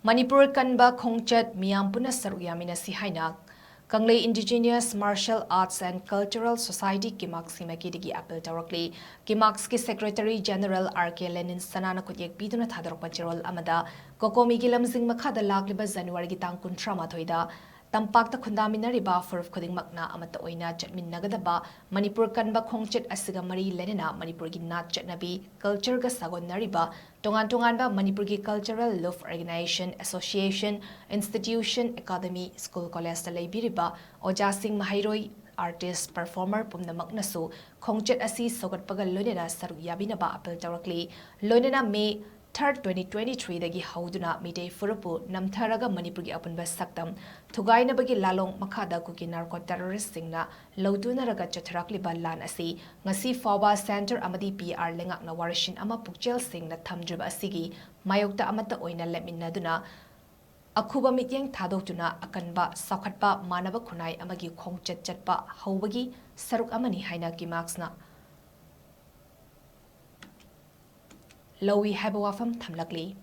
MANIPUR KANBA KHONGCHAT MEEYAM PUNNA SARUK YAMINASI HAINA Kanglei Indigenous Martial Arts and Cultural Society Kimacs Maikeidagi appeal Tourakli Kimacs ki Secretary General R.K. Lenin Sanana Kutyek Biduna Thadorok Pachirol Amada Kokomi ki lamzing makhada lakliba January ki tang 13 Tampakta Khundaminariba Furuf Khudingmakna Amata Oina Chatminagadaba Manipur Kanba Khongchat Asiga Mari Lenina Manipur gi Nat Chatnabi Culture ga Sagon Nariba Tongan Manipur gi Cultural Love Organization Association Institution Academy School College Talebiriba Oja Singh Mahairoi Artist Performer Pumna Maknasu Khongchat Asi Sogat Pagal Lonina Saruk Yabinaba Apple Tourakli Lonina May 3rd 2023 dagi hauduna midday furupu namtharaga Manipur gi apunba saktam thugaina bagi lalong makhada ku ki narco terrorist singna loduna raga Tourakli balan asi ngasi fawba center amadi PR lengak na warishin ama pukchel singna thamjib asigi mayokta amata oina leminaduna akhuba mityeng thadotuna akanba sakhatpa manaba khunai amagi khongchat chatpa haubagi saruk amani haina Kimacs na Lowi Habawafam Thamlakli